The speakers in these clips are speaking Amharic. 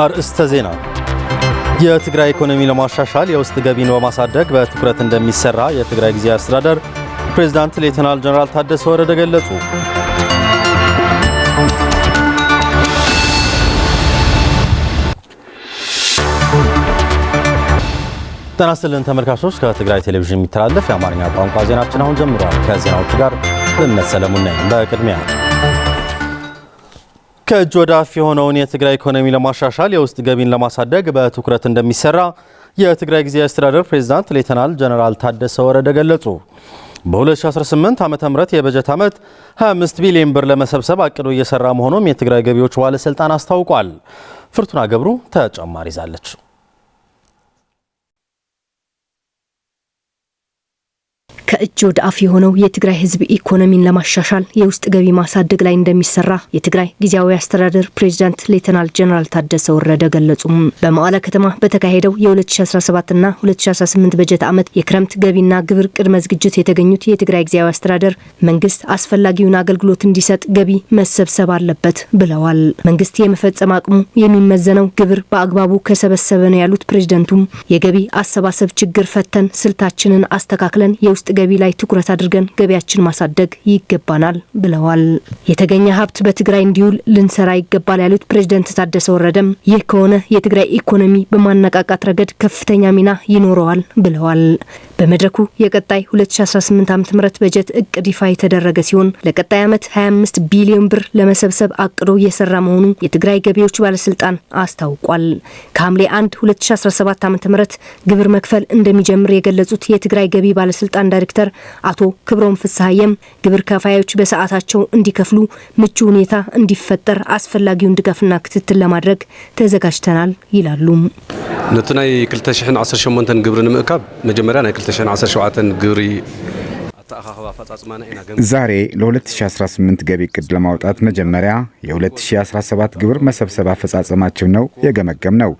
አርእስተ ዜና የትግራይ ኢኮኖሚ ለማሻሻል የውስጥ ገቢን በማሳደግ በትኩረት እንደሚሰራ የትግራይ ጊዜያዊ አስተዳደር ፕሬዝዳንት ሌተናል ጀነራል ታደሰ ወረደ ገለጹ። ጤና ይስጥልን ተመልካቾች፣ ከትግራይ ቴሌቪዥን የሚተላለፍ የአማርኛ ቋንቋ ዜናችን አሁን ጀምሯል። ከዜናዎቹ ጋር ለምነት ሰለሞን ነኝ። በቅድሚያ ከእጅ ወደ አፍ የሆነውን የትግራይ ኢኮኖሚ ለማሻሻል የውስጥ ገቢን ለማሳደግ በትኩረት እንደሚሰራ የትግራይ ጊዜያዊ አስተዳደር ፕሬዝዳንት ሌተናል ጀነራል ታደሰ ወረደ ገለጹ። በ2018 ዓ.ም የበጀት ዓመት 25 ቢሊዮን ብር ለመሰብሰብ አቅዶ እየሰራ መሆኑን የትግራይ ገቢዎች ባለስልጣን አስታውቋል። ፍርቱና ገብሩ ተጨማሪ ይዛለች። ከእጅ ወደ አፍ የሆነው የትግራይ ህዝብ ኢኮኖሚን ለማሻሻል የውስጥ ገቢ ማሳደግ ላይ እንደሚሰራ የትግራይ ጊዜያዊ አስተዳደር ፕሬዝዳንት ሌተናል ጀነራል ታደሰ ወረደ ገለጹ። በመቀለ ከተማ በተካሄደው የ2017 እና 2018 በጀት ዓመት የክረምት ገቢና ግብር ቅድመ ዝግጅት የተገኙት የትግራይ ጊዜያዊ አስተዳደር መንግስት አስፈላጊውን አገልግሎት እንዲሰጥ ገቢ መሰብሰብ አለበት ብለዋል። መንግስት የመፈጸም አቅሙ የሚመዘነው ግብር በአግባቡ ከሰበሰበ ነው ያሉት ፕሬዝዳንቱም የገቢ አሰባሰብ ችግር ፈተን ስልታችንን አስተካክለን የውስጥ ገቢ ላይ ትኩረት አድርገን ገቢያችን ማሳደግ ይገባናል ብለዋል። የተገኘ ሀብት በትግራይ እንዲውል ልንሰራ ይገባል ያሉት ፕሬዝዳንት ታደሰ ወረደም ይህ ከሆነ የትግራይ ኢኮኖሚ በማነቃቃት ረገድ ከፍተኛ ሚና ይኖረዋል ብለዋል። በመድረኩ የቀጣይ 2018 ዓ.ም በጀት እቅድ ይፋ የተደረገ ሲሆን ለቀጣይ ዓመት 25 ቢሊዮን ብር ለመሰብሰብ አቅዶ እየሰራ መሆኑ የትግራይ ገቢዎች ባለስልጣን አስታውቋል። ከሐምሌ 1 2017 ዓ.ም ግብር መክፈል እንደሚጀምር የገለጹት የትግራይ ገቢ ባለስልጣን ዳይሬክተር አቶ ክብሮም ፍስሐየም ግብር ከፋዮች በሰዓታቸው እንዲከፍሉ ምቹ ሁኔታ እንዲፈጠር አስፈላጊውን ድጋፍና ክትትል ለማድረግ ተዘጋጅተናል ይላሉ። ነቱናይ 2018 ግብር ንምእካብ መጀመሪያ ናይ 2017 ግብሪ ዛሬ ለ2018 ገቢ እቅድ ለማውጣት መጀመሪያ የ2017 ግብር መሰብሰብ አፈጻጸማችን ነው የገመገም ነው።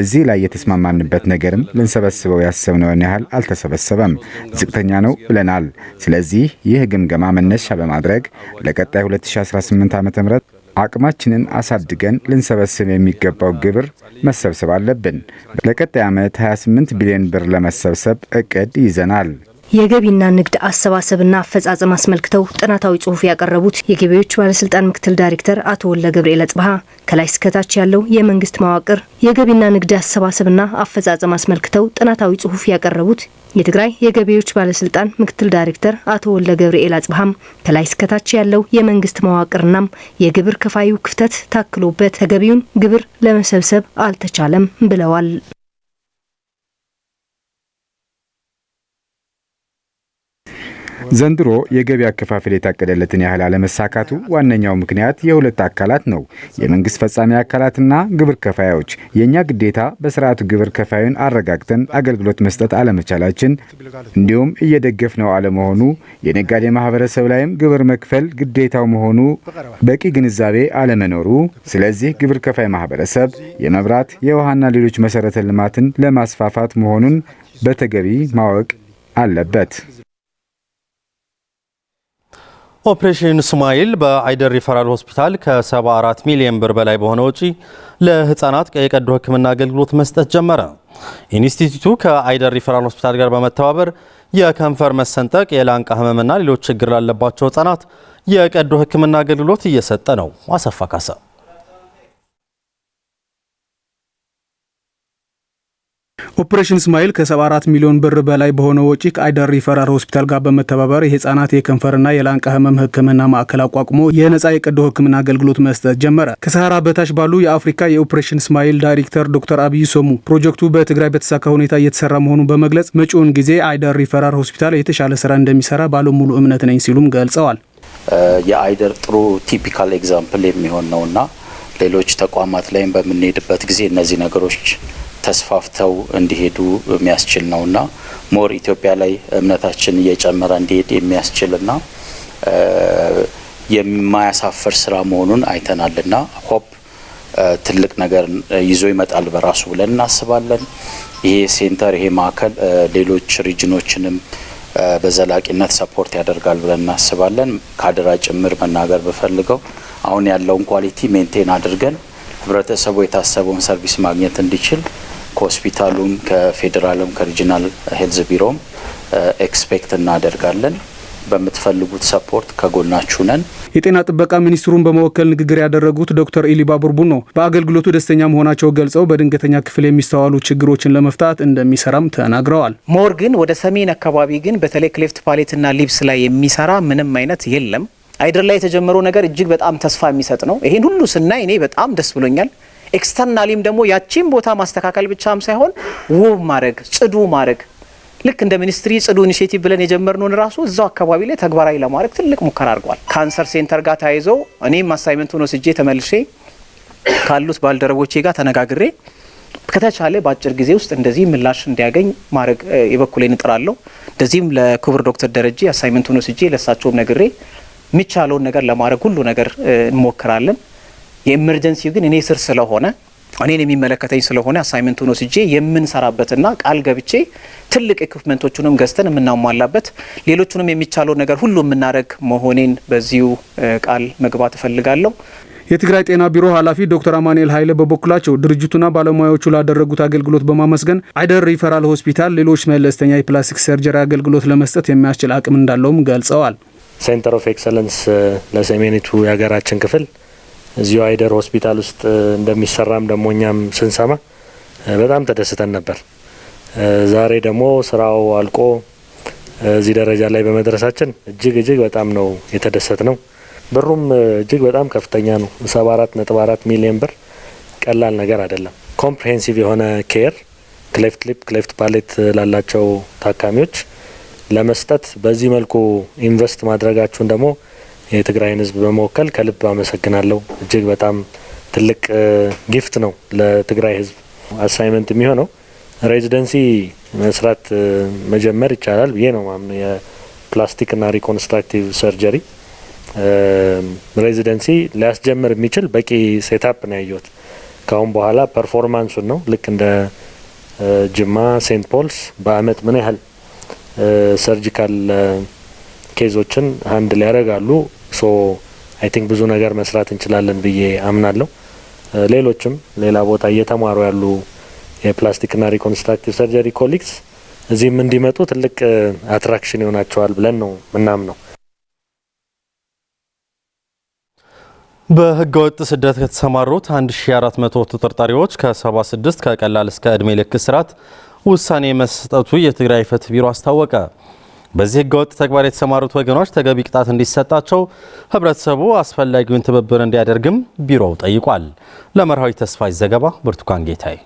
እዚህ ላይ የተስማማንበት ነገርም ልንሰበስበው ያሰብነውን ያህል አልተሰበሰበም፣ ዝቅተኛ ነው ብለናል። ስለዚህ ይህ ግምገማ መነሻ በማድረግ ለቀጣይ 2018 ዓ.ም አቅማችንን አሳድገን ልንሰበስብ የሚገባው ግብር መሰብሰብ አለብን። ለቀጣይ ዓመት 28 ቢሊዮን ብር ለመሰብሰብ እቅድ ይዘናል። የገቢና ንግድ አሰባሰብና አፈጻጸም አስመልክተው ጥናታዊ ጽሑፍ ያቀረቡት የገቢዎች ባለስልጣን ምክትል ዳይሬክተር አቶ ወልደ ገብርኤል አጽባሃ ከላይ እስከታች ያለው የመንግስት መዋቅር የገቢና ንግድ አሰባሰብና አፈጻጸም አስመልክተው ጥናታዊ ጽሑፍ ያቀረቡት የትግራይ የገቢዎች ባለስልጣን ምክትል ዳይሬክተር አቶ ወልደ ገብርኤል አጽባሃም ከላይ እስከታች ያለው የመንግስት መዋቅርናም የግብር ከፋዩ ክፍተት ታክሎበት ተገቢውን ግብር ለመሰብሰብ አልተቻለም ብለዋል። ዘንድሮ የገቢ አከፋፈል የታቀደለትን ያህል አለመሳካቱ ዋነኛው ምክንያት የሁለት አካላት ነው፣ የመንግስት ፈጻሚ አካላትና ግብር ከፋዮች። የኛ ግዴታ በስርዓቱ ግብር ከፋዩን አረጋግተን አገልግሎት መስጠት አለመቻላችን፣ እንዲሁም እየደገፍነው አለመሆኑ፣ የነጋዴ ማህበረሰብ ላይም ግብር መክፈል ግዴታው መሆኑ በቂ ግንዛቤ አለመኖሩ። ስለዚህ ግብር ከፋይ ማህበረሰብ የመብራት የውሃና ሌሎች መሰረተ ልማትን ለማስፋፋት መሆኑን በተገቢ ማወቅ አለበት። ኦፕሬሽን ስማይል በአይደር ሪፈራል ሆስፒታል ከ74 ሚሊዮን ብር በላይ በሆነ ወጪ ለህፃናት የቀዶ ሕክምና አገልግሎት መስጠት ጀመረ። ኢንስቲትዩቱ ከአይደር ሪፈራል ሆስፒታል ጋር በመተባበር የከንፈር መሰንጠቅ፣ የላንቃ ህመምና ሌሎች ችግር ላለባቸው ህፃናት የቀዶ ሕክምና አገልግሎት እየሰጠ ነው። አሰፋ ካሳ ኦፕሬሽን ስማይል ከ74 ሚሊዮን ብር በላይ በሆነ ወጪ ከአይደር ሪፈራል ሆስፒታል ጋር በመተባበር የህፃናት የከንፈርና የላንቃ ህመም ህክምና ማዕከል አቋቁሞ የነጻ የቀዶ ህክምና አገልግሎት መስጠት ጀመረ። ከሰሃራ በታች ባሉ የአፍሪካ የኦፕሬሽን ስማይል ዳይሬክተር ዶክተር አብይ ሶሙ ፕሮጀክቱ በትግራይ በተሳካ ሁኔታ እየተሰራ መሆኑን በመግለጽ መጪውን ጊዜ አይደር ሪፈራል ሆስፒታል የተሻለ ስራ እንደሚሰራ ባለሙሉ እምነት ነኝ ሲሉም ገልጸዋል። የአይደር ጥሩ ቲፒካል ኤግዛምፕል የሚሆን ነውና ሌሎች ተቋማት ላይም በምንሄድበት ጊዜ እነዚህ ነገሮች ተስፋፍተው እንዲሄዱ የሚያስችል ነውና ሞር ኢትዮጵያ ላይ እምነታችን እየጨመረ እንዲሄድ የሚያስችልና የማያሳፍር ስራ መሆኑን አይተናልና ሆፕ ትልቅ ነገር ይዞ ይመጣል በራሱ ብለን እናስባለን። ይሄ ሴንተር ይሄ ማዕከል ሌሎች ሪጅኖችንም በዘላቂነት ሰፖርት ያደርጋል ብለን እናስባለን። ካድራ ጭምር መናገር በፈልገው አሁን ያለውን ኳሊቲ ሜንቴን አድርገን ህብረተሰቡ የታሰበውን ሰርቪስ ማግኘት እንዲችል ከሆስፒታሉም ከፌደራልም ከሪጂናል ሄልዝ ቢሮም ኤክስፔክት እናደርጋለን። በምትፈልጉት ሰፖርት ከጎናችሁ ነን። የጤና ጥበቃ ሚኒስትሩን በመወከል ንግግር ያደረጉት ዶክተር ኢሊባ ቡርቡኖ በአገልግሎቱ ደስተኛ መሆናቸው ገልጸው በድንገተኛ ክፍል የሚስተዋሉ ችግሮችን ለመፍታት እንደሚሰራም ተናግረዋል። ሞር ግን ወደ ሰሜን አካባቢ ግን በተለይ ክሌፍት ፓሌትና ሊፕስ ላይ የሚሰራ ምንም አይነት የለም። አይደር ላይ የተጀመረው ነገር እጅግ በጣም ተስፋ የሚሰጥ ነው። ይሄን ሁሉ ስናይ እኔ በጣም ደስ ብሎኛል። ኤክስተርናሊም ደግሞ ያቺን ቦታ ማስተካከል ብቻም ሳይሆን ውብ ማድረግ፣ ጽዱ ማድረግ ልክ እንደ ሚኒስትሪ ጽዱ ኢኒሼቲቭ ብለን የጀመርነውን ራሱ እዛው አካባቢ ላይ ተግባራዊ ለማድረግ ትልቅ ሙከራ አድርጓል። ካንሰር ሴንተር ጋር ተያይዞ እኔም አሳይመንቱን ወስጄ ተመልሼ ካሉት ባልደረቦቼ ጋር ተነጋግሬ ከተቻለ በአጭር ጊዜ ውስጥ እንደዚህ ምላሽ እንዲያገኝ ማድረግ የበኩሌን እጥራለሁ። እንደዚህም ለክቡር ዶክተር ደረጀ አሳይመንቱን ወስጄ ለሳቸውም ነግሬ የሚቻለውን ነገር ለማድረግ ሁሉ ነገር እንሞክራለን። የኤመርጀንሲ ግን እኔ ስር ስለሆነ እኔን የሚመለከተኝ ስለሆነ አሳይመንቱን ወስጄ የምንሰራበትና ቃል ገብቼ ትልቅ ኢኩፕመንቶቹንም ገዝተን የምናሟላበት ሌሎቹንም የሚቻለው ነገር ሁሉ የምናደርግ መሆኔን በዚሁ ቃል መግባት እፈልጋለሁ። የትግራይ ጤና ቢሮ ኃላፊ ዶክተር አማኑኤል ኃይለ በበኩላቸው ድርጅቱና ባለሙያዎቹ ላደረጉት አገልግሎት በማመስገን አይደር ሪፈራል ሆስፒታል ሌሎች መለስተኛ የፕላስቲክ ሰርጀሪ አገልግሎት ለመስጠት የሚያስችል አቅም እንዳለውም ገልጸዋል። ሴንተር ኦፍ ኤክሰለንስ ለሰሜኒቱ የሀገራችን ክፍል እዚሁ አይደር ሆስፒታል ውስጥ እንደሚሰራም ደግሞ እኛም ስንሰማ በጣም ተደስተን ነበር። ዛሬ ደግሞ ስራው አልቆ እዚህ ደረጃ ላይ በመድረሳችን እጅግ በጣም ነው የተደሰት ነው። ብሩም እጅግ በጣም ከፍተኛ ነው። 74.4 ሚሊዮን ብር ቀላል ነገር አይደለም። ኮምፕሪሄንሲቭ የሆነ ኬር ክሌፍት ሊፕ ክሌፍት ፓሌት ላላቸው ታካሚዎች ለመስጠት በዚህ መልኩ ኢንቨስት ማድረጋችሁን ደግሞ የትግራይን ህዝብ በመወከል ከልብ አመሰግናለሁ። እጅግ በጣም ትልቅ ጊፍት ነው ለትግራይ ህዝብ። አሳይመንት የሚሆነው ሬዚደንሲ መስራት መጀመር ይቻላል ብዬ ነው ማምነው። የፕላስቲክና ሪኮንስትራክቲቭ ሰርጀሪ ሬዚደንሲ ሊያስጀምር የሚችል በቂ ሴታፕ ነው ያየሁት። ካሁን በኋላ ፐርፎርማንሱን ነው ልክ እንደ ጅማ ሴንት ፖልስ በአመት ምን ያህል ሰርጂካል ኬዞችን አንድ ላይ ያደርጋሉ። ሶ አይ ቲንክ ብዙ ነገር መስራት እንችላለን ብዬ አምናለሁ። ሌሎችም ሌላ ቦታ እየተማሩ ያሉ የፕላስቲክና ሪኮንስትራክቲቭ ሰርጀሪ ኮሊግስ እዚህም እንዲመጡ ትልቅ አትራክሽን ይሆናቸዋል ብለን ነው ምናምነው። በህገወጥ ስደት ከተሰማሩት 1400 ተጠርጣሪዎች ከ76 ከቀላል እስከ ዕድሜ ልክ እስራት ውሳኔ መስጠቱ የትግራይ ፍትህ ቢሮ አስታወቀ። በዚህ ህገወጥ ተግባር የተሰማሩት ወገኖች ተገቢ ቅጣት እንዲሰጣቸው ህብረተሰቡ አስፈላጊውን ትብብር እንዲያደርግም ቢሮው ጠይቋል። ለመርሃዊ ተስፋይ ዘገባ ብርቱካን ጌታዬ።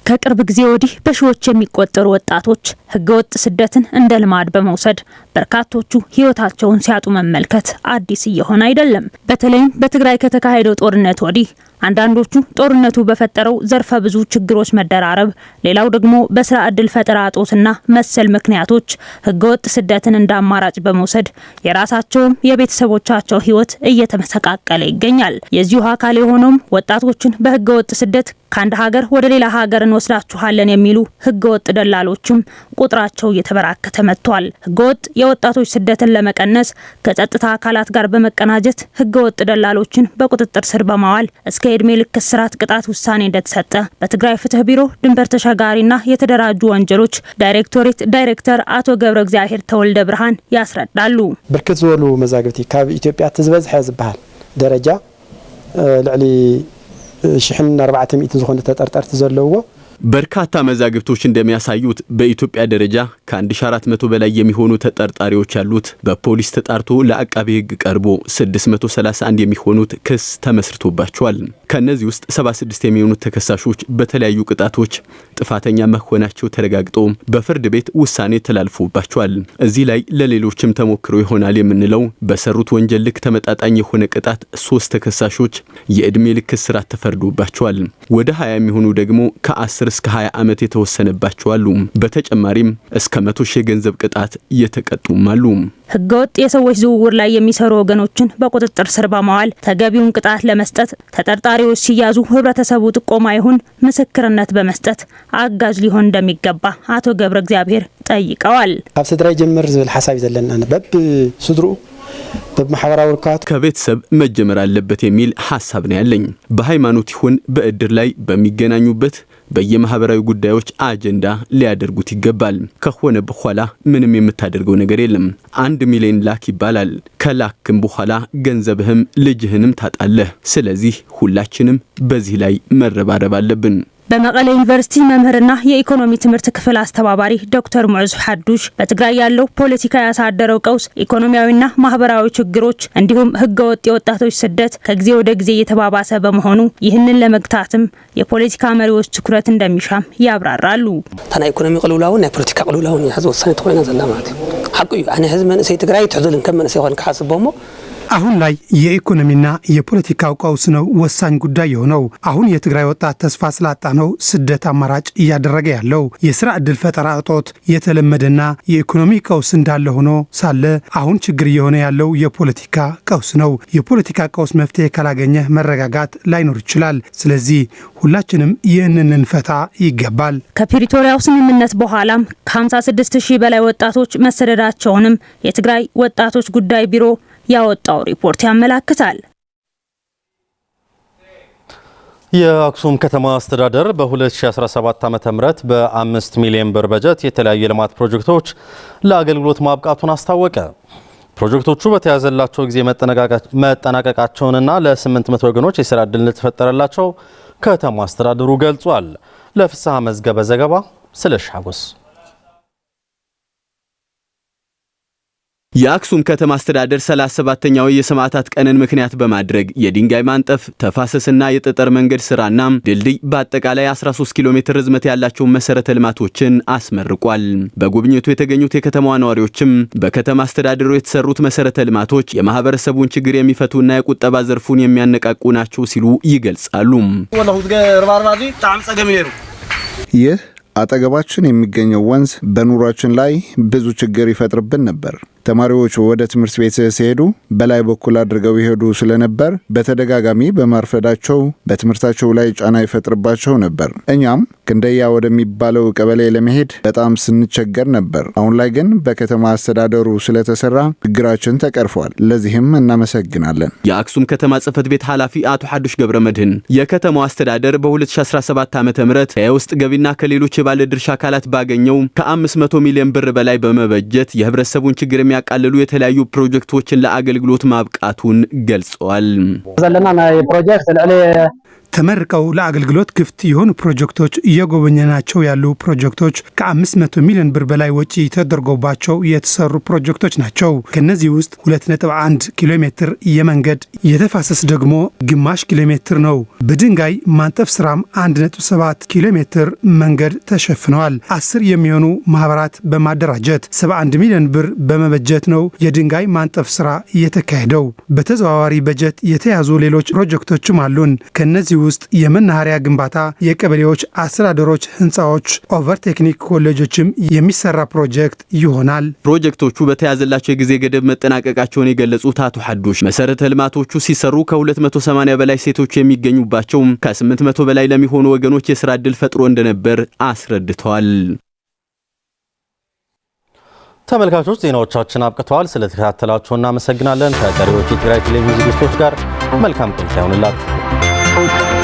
ከቅርብ ጊዜ ወዲህ በሺዎች የሚቆጠሩ ወጣቶች ህገወጥ ስደትን እንደ ልማድ በመውሰድ በርካቶቹ ህይወታቸውን ሲያጡ መመልከት አዲስ እየሆነ አይደለም። በተለይም በትግራይ ከተካሄደው ጦርነት ወዲህ አንዳንዶቹ ጦርነቱ በፈጠረው ዘርፈ ብዙ ችግሮች መደራረብ፣ ሌላው ደግሞ በስራ እድል ፈጠራ እጦትና መሰል ምክንያቶች ህገወጥ ስደትን እንደ አማራጭ በመውሰድ የራሳቸውም የቤተሰቦቻቸው ህይወት እየተመሰቃቀለ ይገኛል። የዚሁ አካል የሆነውም ወጣቶችን በህገወጥ ስደት ከአንድ ሀገር ወደ ሌላ ሀገር እንወስዳችኋለን የሚሉ ህገወጥ ደላሎችም ቁጥራቸው እየተበራከተ መጥቷል። ህገወጥ የወጣቶች ስደትን ለመቀነስ ከጸጥታ አካላት ጋር በመቀናጀት ህገወጥ ደላሎችን በቁጥጥር ስር በማዋል እስከ ዕድሜ ልክ እስራት ቅጣት ውሳኔ እንደተሰጠ በትግራይ ፍትህ ቢሮ ድንበር ተሻጋሪና የተደራጁ ወንጀሎች ዳይሬክቶሬት ዳይሬክተር አቶ ገብረ እግዚአብሔር ተወልደ ብርሃን ያስረዳሉ። ብርክት ዝበሉ መዛግብቲ ካብ ኢትዮጵያ ትዝበዝሐ ዝበሃል ደረጃ ልዕሊ 1400 ዝኾኑ ተጠርጣሪት ዘለውዎ በርካታ መዛግብቶች እንደሚያሳዩት በኢትዮጵያ ደረጃ ከ1400 በላይ የሚሆኑ ተጠርጣሪዎች ያሉት በፖሊስ ተጣርቶ ለአቃቤ ሕግ ቀርቦ 631 የሚሆኑት ክስ ተመስርቶባቸዋል። ከነዚህ ውስጥ 76 የሚሆኑት ተከሳሾች በተለያዩ ቅጣቶች ጥፋተኛ መሆናቸው ተረጋግጦ በፍርድ ቤት ውሳኔ ተላልፎባቸዋል። እዚህ ላይ ለሌሎችም ተሞክሮ ይሆናል የምንለው በሰሩት ወንጀል ልክ ተመጣጣኝ የሆነ ቅጣት 3 ተከሳሾች የዕድሜ ልክ እስራት ተፈርዶባቸዋል። ወደ 20 የሚሆኑ ደግሞ ከ10 እስከ 20 ዓመት የተወሰነባቸው አሉ። በተጨማሪም እስከ 100 ሺህ የገንዘብ ቅጣት እየተቀጡም አሉ። ህገወጥ የሰዎች ዝውውር ላይ የሚሰሩ ወገኖችን በቁጥጥር ስር በማዋል ተገቢውን ቅጣት ለመስጠት ተጠርጣሪዎች ሲያዙ ህብረተሰቡ ጥቆማ ይሁን ምስክርነት በመስጠት አጋዥ ሊሆን እንደሚገባ አቶ ገብረ እግዚአብሔር ጠይቀዋል። ካብ ስድራይ ጀምር ዝብል ሐሳብ ዘለና በብ ስድሩ በማህበራዊ ርካት ከቤተሰብ መጀመር አለበት የሚል ሐሳብ ነው ያለኝ። በሃይማኖት ይሁን በእድር ላይ በሚገናኙበት በየማህበራዊ ጉዳዮች አጀንዳ ሊያደርጉት ይገባል። ከሆነ በኋላ ምንም የምታደርገው ነገር የለም። 1 ሚሊዮን ላክ ይባላል። ከላክም በኋላ ገንዘብህም ልጅህንም ታጣለህ። ስለዚህ ሁላችንም በዚህ ላይ መረባረብ አለብን። በመቀለ ዩኒቨርሲቲ መምህርና የኢኮኖሚ ትምህርት ክፍል አስተባባሪ ዶክተር ሙዕዝ ሐዱሽ በትግራይ ያለው ፖለቲካ ያሳደረው ቀውስ፣ ኢኮኖሚያዊና ማህበራዊ ችግሮች እንዲሁም ህገወጥ የወጣቶች ስደት ከጊዜ ወደ ጊዜ እየተባባሰ በመሆኑ ይህንን ለመግታትም የፖለቲካ መሪዎች ትኩረት እንደሚሻም ያብራራሉ። ታና ኢኮኖሚ ቅልውላውን ናይ ፖለቲካ ቅልውላውን ያዝ ወሳኝ ተቆይና ዘላ ማለት ሐቁ አነ ህዝብ መንሰይ ትግራይ ትሕዘልን ከም መንሰይ ሆን ከሐስቦሞ አሁን ላይ የኢኮኖሚና የፖለቲካው ቀውስ ነው ወሳኝ ጉዳይ የሆነው። አሁን የትግራይ ወጣት ተስፋ ስላጣ ነው ስደት አማራጭ እያደረገ ያለው። የስራ ዕድል ፈጠራ እጦት የተለመደና የኢኮኖሚ ቀውስ እንዳለ ሆኖ ሳለ አሁን ችግር እየሆነ ያለው የፖለቲካ ቀውስ ነው። የፖለቲካ ቀውስ መፍትሄ ካላገኘ መረጋጋት ላይኖር ይችላል። ስለዚህ ሁላችንም ይህንን ልንፈታ ይገባል። ከፕሪቶሪያው ስምምነት በኋላም ከ56,000 በላይ ወጣቶች መሰደዳቸውንም የትግራይ ወጣቶች ጉዳይ ቢሮ ያወጣው ሪፖርት ያመለክታል። የአክሱም ከተማ አስተዳደር በ2017 ዓ.ም በ5 ሚሊዮን ብር በጀት የተለያዩ የልማት ፕሮጀክቶች ለአገልግሎት ማብቃቱን አስታወቀ። ፕሮጀክቶቹ በተያዘላቸው ጊዜ መጠናቀቃቸውንና ለ800 ወገኖች የሥራ ዕድል እንደተፈጠረላቸው ከተማ አስተዳደሩ ገልጿል። ለፍስሐ መዝገበ ዘገባ ስለሻጎስ የአክሱም ከተማ አስተዳደር 37ኛው የሰማዕታት ቀንን ምክንያት በማድረግ የድንጋይ ማንጠፍ፣ ተፋሰስና የጠጠር መንገድ ስራና ድልድይ በአጠቃላይ 13 ኪሎ ሜትር ርዝመት ያላቸው መሰረተ ልማቶችን አስመርቋል። በጉብኝቱ የተገኙት የከተማዋ ነዋሪዎችም በከተማ አስተዳደሩ የተሰሩት መሰረተ ልማቶች የማህበረሰቡን ችግር የሚፈቱና የቁጠባ ዘርፉን የሚያነቃቁ ናቸው ሲሉ ይገልጻሉ። ይህ አጠገባችን የሚገኘው ወንዝ በኑሯችን ላይ ብዙ ችግር ይፈጥርብን ነበር። ተማሪዎች ወደ ትምህርት ቤት ሲሄዱ በላይ በኩል አድርገው ይሄዱ ስለነበር በተደጋጋሚ በማርፈዳቸው በትምህርታቸው ላይ ጫና ይፈጥርባቸው ነበር። እኛም ክንደያ ወደሚባለው ቀበሌ ለመሄድ በጣም ስንቸገር ነበር። አሁን ላይ ግን በከተማ አስተዳደሩ ስለተሰራ ችግራችን ተቀርፏል። ለዚህም እናመሰግናለን። የአክሱም ከተማ ጽሕፈት ቤት ኃላፊ አቶ ሐዱሽ ገብረመድህን የከተማው አስተዳደር በ2017 ዓ.ም ከውስጥ ገቢና ከሌሎች የባለድርሻ አካላት ባገኘው ከ500 ሚሊዮን ብር በላይ በመበጀት የህብረተሰቡን ችግር የሚያቃልሉ የተለያዩ ፕሮጀክቶችን ለአገልግሎት ማብቃቱን ገልጸዋል። ተመርቀው ለአገልግሎት ክፍት የሆኑ ፕሮጀክቶች እየጎበኘናቸው ያሉ ፕሮጀክቶች ከ500 ሚሊዮን ብር በላይ ወጪ ተደርጎባቸው የተሰሩ ፕሮጀክቶች ናቸው። ከነዚህ ውስጥ 2.1 ኪሎ ሜትር የመንገድ የተፋሰስ ደግሞ ግማሽ ኪሎ ሜትር ነው። በድንጋይ ማንጠፍ ስራም 1.7 ኪሎ ሜትር መንገድ ተሸፍነዋል። 10 የሚሆኑ ማህበራት በማደራጀት 71 ሚሊዮን ብር በመበጀት ነው የድንጋይ ማንጠፍ ስራ የተካሄደው። በተዘዋዋሪ በጀት የተያዙ ሌሎች ፕሮጀክቶችም አሉን። ከነዚህ ውስጥ የመናኸሪያ ግንባታ፣ የቀበሌዎች አስተዳደሮች ህንፃዎች፣ ኦቨር ቴክኒክ ኮሌጆችም የሚሰራ ፕሮጀክት ይሆናል። ፕሮጀክቶቹ በተያዘላቸው የጊዜ ገደብ መጠናቀቃቸውን የገለጹት አቶ ሐዱሽ መሰረተ ልማቶቹ ሲሰሩ ከ280 በላይ ሴቶች የሚገኙባቸው ከ800 በላይ ለሚሆኑ ወገኖች የሥራ ዕድል ፈጥሮ እንደነበር አስረድተዋል። ተመልካቾች ዜናዎቻችን አብቅተዋል። ስለተከታተላችሁ እናመሰግናለን። ከቀሪዎች የትግራይ ቴሌቪዥን ዝግጅቶች ጋር መልካም ቆይታ ይሁንላችሁ።